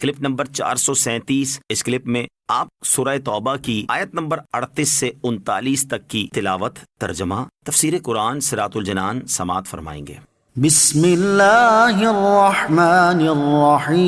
Clip number 437۔ اس clip میں آپ سورہ توبہ کی آیت نمبر 38 سے 39 تک کی تلاوت، ترجمہ، تفسیر قرآن صراط الجنان سماعت فرمائیں گے۔ بسم اللہ الرحمن الرحیم۔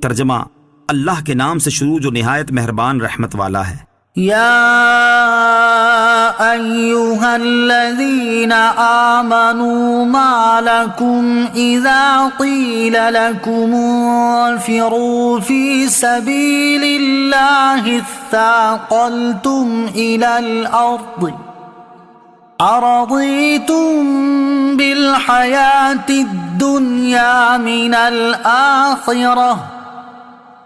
ترجمہ، اللہ کے نام سے شروع جو نہایت مہربان رحمت والا ہے۔ یا ایہا الذین آمنوا ما لکم اذا قیل لکم انفروا فی سبیل اللہ اثاقلتم الی الارض ارضیتم بالحیاة الدنیا من الآخرہ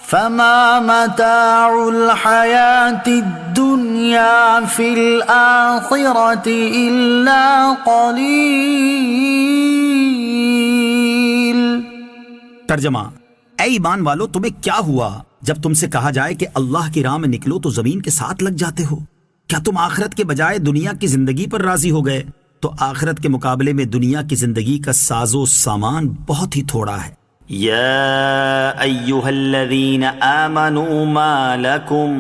فما متاع الحیاة الدنیا فی الآخرة الا قلیل۔ ترجمہ، اے ایمان والو، تمہیں کیا ہوا جب تم سے کہا جائے کہ اللہ کی راہ میں نکلو تو زمین کے ساتھ لگ جاتے ہو؟ کیا تم آخرت کے بجائے دنیا کی زندگی پر راضی ہو گئے؟ تو آخرت کے مقابلے میں دنیا کی زندگی کا ساز و سامان بہت ہی تھوڑا ہے۔ یا ایھا الذین آمنوا ما لکم،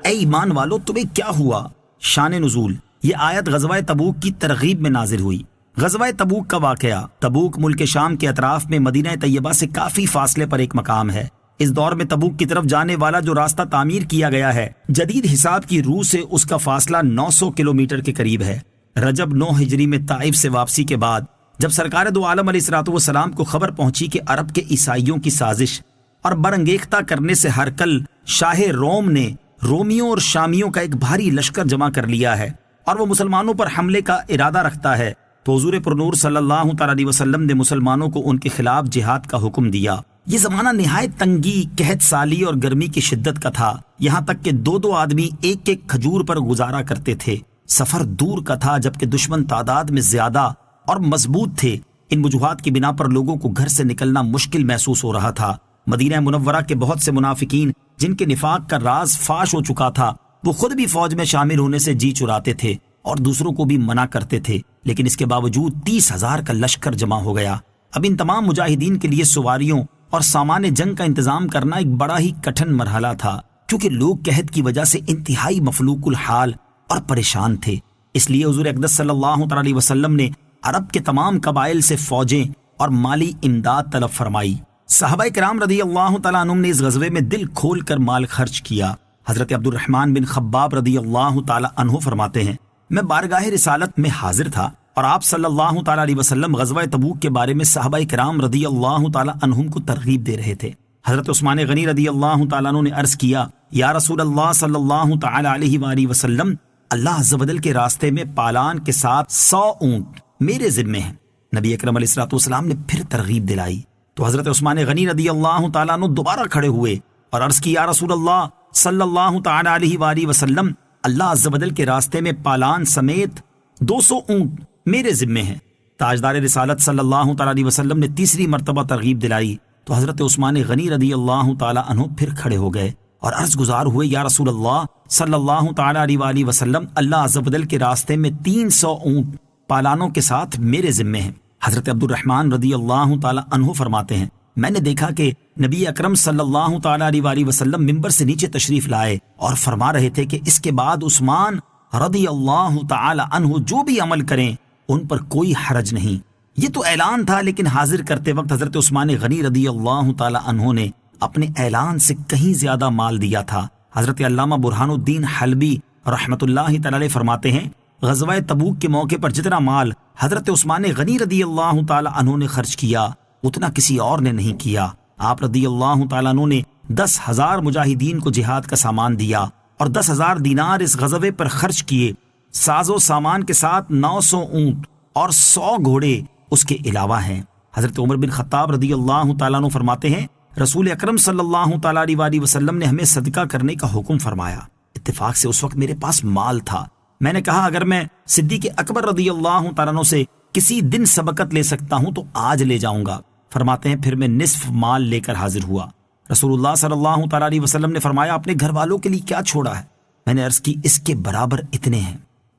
اے ایمان والو، تمہیں کیا ہوا؟ شان نزول، یہ آیت غزوہ تبوک کی ترغیب میں نازل ہوئی۔ غزوہ تبوک کا واقعہ، تبوک ملک شام کے اطراف میں مدینہ طیبہ سے کافی فاصلے پر ایک مقام ہے۔ اس دور میں تبوک کی طرف جانے والا جو راستہ تعمیر کیا گیا ہے، جدید حساب کی روح سے اس کا فاصلہ 900 کلومیٹر کے قریب ہے۔ رجب 9 ہجری میں طائف سے واپسی کے بعد جب سرکار دو عالم علیہ الصلوۃ والسلام کو خبر پہنچی کہ عرب کے عیسائیوں کی سازش اور برانگیختہ کرنے سے ہرقل شاہ روم نے رومیوں اور شامیوں کا ایک بھاری لشکر جمع کر لیا ہے اور وہ مسلمانوں پر حملے کا ارادہ رکھتا ہے، تو حضور پرنور صلی اللہ تعالی علیہ وسلم نے مسلمانوں کو ان کے خلاف جہاد کا حکم دیا۔ یہ زمانہ نہایت تنگی، قحط سالی اور گرمی کی شدت کا تھا، یہاں تک کہ دو آدمی ایک ایک کھجور پر گزارا کرتے تھے۔ سفر دور کا تھا جبکہ دشمن تعداد میں زیادہ اور مضبوط تھے۔ ان وجوہات کی بنا پر لوگوں کو گھر سے نکلنا مشکل محسوس ہو رہا تھا۔ مدینہ منورہ کے بہت سے منافقین جن کے نفاق کا راز فاش ہو چکا تھا، وہ خود بھی فوج میں شامل ہونے سے جی چراتے تھے اور دوسروں کو بھی منع کرتے تھے، لیکن اس کے باوجود 30,000 کا لشکر جمع ہو گیا۔ اب ان تمام مجاہدین کے لیے سواریوں اور سامان جنگ کا انتظام کرنا ایک بڑا ہی کٹھن مرحلہ تھا، کیونکہ لوگ قحط کی وجہ سے انتہائی مفلوق الحال اور پریشان تھے۔ اس لیے حضور اقدس صلی اللہ تعالی علیہ وسلم نے عرب کے تمام قبائل سے فوجیں اور مالی امداد طلب فرمائی۔ صحابہ کرام رضی اللہ تعالیٰ عنہم نے اس غزوے میں دل کھول کر مال خرچ کیا۔ حضرت عبد الرحمن بن خباب رضی اللہ تعالیٰ عنہ فرماتے ہیں، میں بارگاہ رسالت میں حاضر تھا اور آپ صلی اللہ تعالیٰ علیہ وسلم غزوہ تبوک کے بارے میں صحابہ کرام رضی اللہ تعالیٰ عنہم کو ترغیب دے رہے تھے۔ حضرت عثمان غنی رضی اللہ تعالیٰ عنہ نے عرض کیا، یا رسول اللہ صلی اللہ تعالیٰ علیہ وآلہ وسلم، اللہ عز و جل کے راستے میں پالان کے ساتھ 100 اونٹ میرے ذمے ہیں۔ نبی اکرم علیہ الصلوۃ والسلام نے پھر ترغیب دلائی تو حضرت عثمان غنی رضی اللہ تعالیٰ عنہ دوبارہ کھڑے ہوئے اور عرض کی، یا رسول اللہ صلی اللہ تعالیٰ علیہ وآلہ وسلم، اللہ عز و جل کے راستے میں پالان سمیت 200 اونٹ میرے ذمے ہیں۔ تاجدار رسالت صلی اللہ تعالیٰ علیہ وسلم نے تیسری مرتبہ ترغیب دلائی تو حضرت عثمان غنی رضی اللہ تعالیٰ عنہ پھر کھڑے ہو گئے اور عرض گزار ہوئے، یا رسول اللہ صلی اللہ تعالیٰ علیہ وآلہ وسلم، اللہ عز و جل کے راستے میں 300 اونٹ پالانوں کے ساتھ میرے ذمے ہیں۔ حضرت عبد الرحمن رضی اللہ تعالیٰ عنہ فرماتے ہیں، میں نے دیکھا کہ نبی اکرم صلی اللہ تعالیٰ علیہ وآلہ وسلم ممبر سے نیچے تشریف لائے اور فرما رہے تھے کہ اس کے بعد عثمان رضی اللہ تعالیٰ عنہ جو بھی عمل کریں ان پر کوئی حرج نہیں۔ یہ تو اعلان تھا، لیکن حاضر کرتے وقت حضرت عثمان غنی رضی اللہ تعالیٰ عنہ نے اپنے اعلان سے کہیں زیادہ مال دیا تھا۔ حضرت علامہ برہان الدین حلبی رحمۃ اللہ تعالی علیہ فرماتے ہیں، غزوہ تبوک کے موقع پر جتنا مال حضرت عثمان غنی رضی اللہ تعالی عنہ نے خرچ کیا اتنا کسی اور نے نہیں کیا۔ آپ رضی اللہ تعالی عنہ نے 10,000 مجاہدین کو جہاد کا سامان دیا اور 10,000 دینار اس غزوے پر خرچ کیے۔ ساز و سامان کے ساتھ 900 اونٹ اور 100 گھوڑے اس کے علاوہ ہیں۔ حضرت عمر بن خطاب رضی اللہ تعالیٰ عنہ فرماتے ہیں، رسول اکرم صلی اللہ تعالیٰ علیہ وسلم نے ہمیں صدقہ کرنے کا حکم فرمایا۔ اتفاق سے اس وقت میرے پاس مال تھا۔ میں نے کہا اگر میں صدیق اکبر رضی اللہ تعالیٰ عنہ سے کسی دن سبقت لے سکتا ہوں تو آج لے جاؤں گا۔ فرماتے ہیں پھر میں نصف مال لے کر حاضر ہوا۔ رسول اللہ صلی اللہ تعالیٰ علیہ وسلم نے فرمایا اپنے گھر والوں کے لیے کیا چھوڑا ہے؟ میں نے عرض کی اس کے برابر اتنے ہیں۔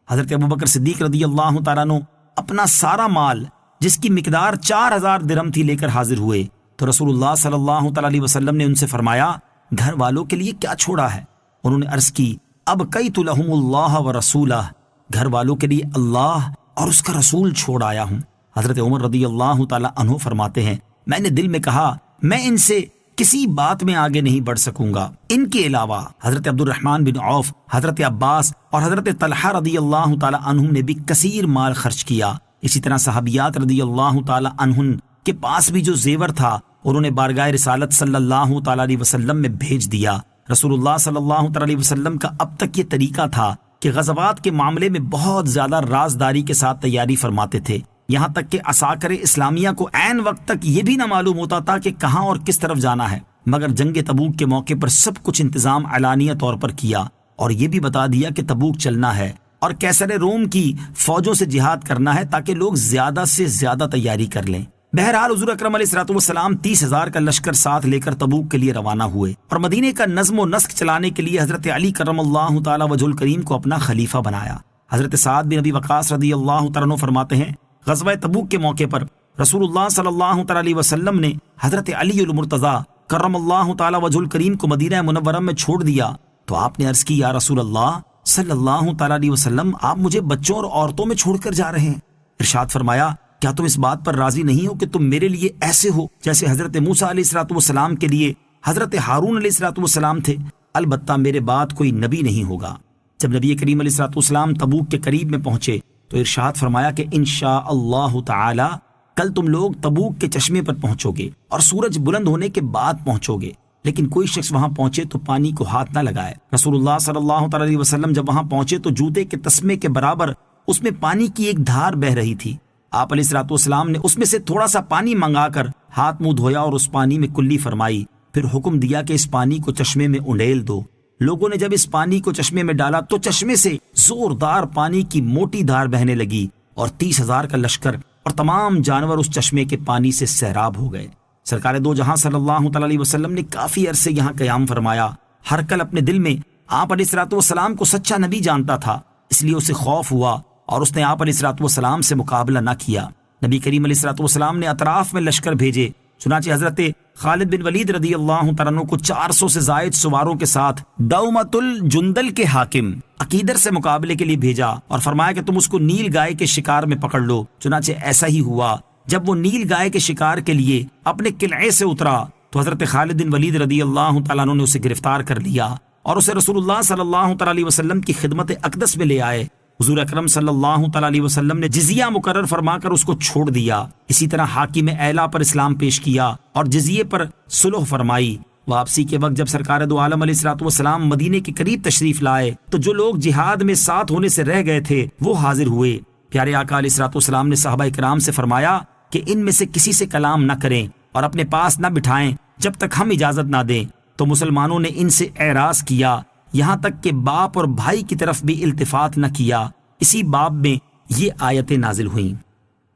حضرت ابوبکر صدیق رضی اللہ تعالیٰ عنہ اپنا سارا مال جس کی مقدار 4,000 درہم تھی لے کر حاضر ہوئے تو رسول اللہ صلی اللہ تعالی علیہ وسلم نے ان سے فرمایا گھر والوں کے لیے کیا چھوڑا ہے؟ انہوں نے عرض کی ابقیت لہم اللہ و رسولہ، گھر والوں کے لیے اللہ اور اس کا رسول چھوڑ آیا ہوں۔ حضرت عمر رضی اللہ تعالی عنہ فرماتے ہیں میں نے دل میں کہا میں ان سے کسی بات میں آگے نہیں بڑھ سکوں گا۔ ان کے علاوہ حضرت عبد الرحمن بن عوف، حضرت عباس اور حضرت طلحہ رضی اللہ تعالی عنہ نے بھی کثیر مال خرچ کیا۔ اسی طرح صحابیات رضی اللہ تعالی عنہ کے پاس بھی جو زیور تھا انہوں نے بارگاہ رسالت صلی اللہ تعالی علیہ وسلم میں بھیج دیا۔ رسول اللہ صلی اللہ تعالی علیہ وسلم کا اب تک یہ طریقہ تھا کہ غزوات کے معاملے میں بہت زیادہ رازداری کے ساتھ تیاری فرماتے تھے، یہاں تک کہ عساکر اسلامیہ کو عین وقت تک یہ بھی نہ معلوم ہوتا تھا کہ کہاں اور کس طرف جانا ہے، مگر جنگ تبوک کے موقع پر سب کچھ انتظام علانیہ طور پر کیا اور یہ بھی بتا دیا کہ تبوک چلنا ہے اور کیسر روم کی فوجوں سے جہاد کرنا ہے تاکہ لوگ زیادہ سے زیادہ تیاری کر لیں۔ بہرحال حضور اکرم علیہ الصلوۃ والسلام 30,000 کا لشکر ساتھ لے کر تبوک کے لیے روانہ ہوئے اور مدینے کا نظم و نسق چلانے کے لیے حضرت علی کرم اللہ تعالی وجہ الکریم کو اپنا خلیفہ بنایا۔ حضرت سعد بن ابی وقاص رضی اللہ تعالیٰ عنہ فرماتے ہیں غزوہ تبوک کے موقع پر رسول اللہ صلی اللہ تعالی علیہ وسلم نے حضرت علی المرتضی کرم اللہ تعالی وجہ الکریم کو مدینہ منورہ میں چھوڑ دیا تو آپ نے عرض کی یا رسول اللہ صلی اللہ تعالی علیہ وسلم آپ مجھے بچوں اور عورتوں میں چھوڑ کر جا رہے ہیں؟ ارشاد فرمایا کیا تم اس بات پر راضی نہیں ہو کہ تم میرے لیے ایسے ہو جیسے حضرت موسیٰ علیہ الصلوۃ والسلام کے لیے حضرت ہارون علیہ الصلوۃ والسلام تھے؟ البتہ میرے بعد کوئی نبی نہیں ہوگا۔ جب نبی کریم علیہ الصلوۃ والسلام تبوک کے قریب میں پہنچے تو ارشاد فرمایا کہ انشاء اللہ تعالی کل تم لوگ تبوک کے چشمے پر پہنچو گے اور سورج بلند ہونے کے بعد پہنچو گے، لیکن کوئی شخص وہاں پہنچے تو پانی کو ہاتھ نہ لگائے۔ رسول اللہ صلی اللہ تعالی علیہ وسلم جب وہاں پہنچے تو جوتے کے تسمے کے برابر اس میں پانی کی ایک دھار بہ رہی تھی۔ آپ علیہ الصلوۃ والسلام نے اس میں سے تھوڑا سا پانی منگا کر ہاتھ منہ دھویا اور اس پانی میں کلی فرمائی، پھر حکم دیا کہ اس پانی کو چشمے میں انڈیل دو۔ لوگوں نے جب اس پانی کو چشمے میں ڈالا تو چشمے سے زوردار پانی کی موٹی دھار بہنے لگی اور 30,000 کا لشکر اور تمام جانور اس چشمے کے پانی سے سیراب ہو گئے۔ سرکار دو جہاں صلی اللہ تعالی علیہ وسلم نے کافی عرصے یہاں قیام فرمایا۔ ہر کل اپنے دل میں آپ علیہ الصلوۃ والسلام کو سچا نبی جانتا تھا، اس لیے اسے خوف ہوا اور اس نے آپ علیہ الصلوۃ والسلام سے مقابلہ نہ کیا۔ نبی کریم علیہ الصلوۃ والسلام نے اطراف میں لشکر بھیجے، چنانچہ حضرت خالد بن ولید رضی اللہ تعالیٰ عنہ کو 400 سے زائد سواروں کے ساتھ دومت الجندل کے حاکم عقیدر سے مقابلے کے لیے بھیجا اور فرمایا کہ تم اس کو نیل گائے کے شکار میں پکڑ لو۔ چنانچہ ایسا ہی ہوا۔ جب وہ نیل گائے کے شکار کے لیے اپنے قلعے سے اترا تو حضرت خالد بن ولید رضی اللہ تعالیٰ عنہ نے اسے گرفتار کر لیا اور اسے رسول اللہ صلی اللہ تعالی علیہ وسلم کی خدمت اقدس میں لے آئے۔ حضور اکرم صلی اللہ تعالی علیہ وسلم نے جزیہ مقرر فرما کر اس کو چھوڑ دیا۔ اسی طرح حاکم اعلیٰ پر اسلام پیش کیا اور جزیے پر صلح فرمائی۔ واپسی کے وقت جب سرکار دو عالم علیہ الصلوۃ والسلام مدینے کے قریب تشریف لائے تو جو لوگ جہاد میں ساتھ ہونے سے رہ گئے تھے وہ حاضر ہوئے۔ پیارے آقا علیہ الصلوۃ والسلام نے صحابہ کرام سے فرمایا کہ ان میں سے کسی سے کلام نہ کریں اور اپنے پاس نہ بٹھائیں جب تک ہم اجازت نہ دیں۔ تو مسلمانوں نے ان سے اعراض کیا، یہاں تک کہ باپ اور بھائی کی طرف بھی التفات نہ کیا۔ اسی باب میں یہ آیتیں نازل ہوئیں۔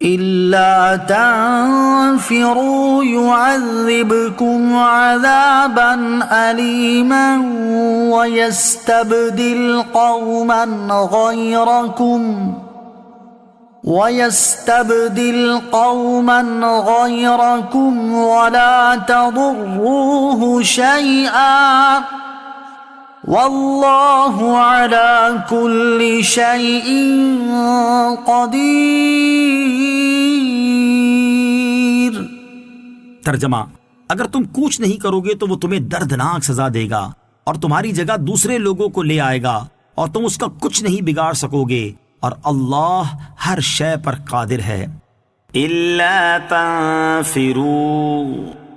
إِلَّا تَنْفِرُوا يُعَذِّبْكُمْ عَذَابًا أَلِيمًا وَيَسْتَبْدِلْ قَوْمًا غَيْرَكُمْ وَلَا تَضُرُّوهُ شَيْئًا واللہ علی کل شیء قدیر۔ ترجمہ: اگر تم کوچ نہیں کرو گے تو وہ تمہیں دردناک سزا دے گا اور تمہاری جگہ دوسرے لوگوں کو لے آئے گا اور تم اس کا کچھ نہیں بگاڑ سکو گے، اور اللہ ہر شے پر قادر ہے۔ الا تنفروا،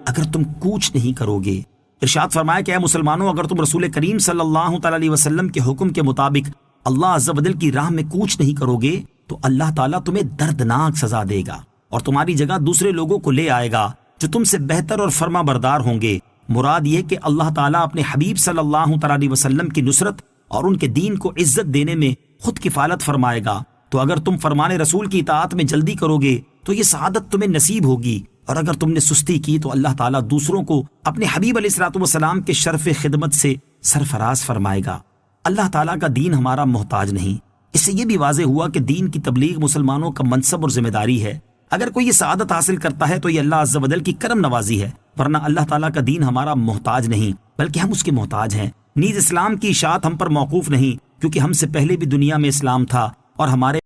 اگر تم کوچ نہیں کرو گے۔ ارشاد فرمایا کہ اے مسلمانوں، اگر تم رسول کریم صلی اللہ تعالی علیہ وسلم کے حکم کے مطابق اللہ عز و جل کی راہ میں کوچ نہیں کرو گے تو اللہ تعالیٰ تمہیں دردناک سزا دے گا اور تمہاری جگہ دوسرے لوگوں کو لے آئے گا جو تم سے بہتر اور فرما بردار ہوں گے۔ مراد یہ کہ اللہ تعالیٰ اپنے حبیب صلی اللہ تعالی علیہ وسلم کی نصرت اور ان کے دین کو عزت دینے میں خود کفالت فرمائے گا۔ تو اگر تم فرمان رسول کی اطاعت میں جلدی کرو گے تو یہ سعادت تمہیں نصیب ہوگی، اور اگر تم نے سستی کی تو اللہ تعالیٰ دوسروں کو اپنے حبیب علیہ الصلوۃ والسلام کے شرف خدمت سے سرفراز فرمائے گا۔ اللہ تعالیٰ کا دین ہمارا محتاج نہیں۔ اس سے یہ بھی واضح ہوا کہ دین کی تبلیغ مسلمانوں کا منصب اور ذمہ داری ہے، اگر کوئی یہ سعادت حاصل کرتا ہے تو یہ اللہ عز و جل کی کرم نوازی ہے، ورنہ اللہ تعالیٰ کا دین ہمارا محتاج نہیں بلکہ ہم اس کے محتاج ہیں۔ نیز اسلام کی اشاعت ہم پر موقوف نہیں، کیونکہ ہم سے پہلے بھی دنیا میں اسلام تھا اور ہمارے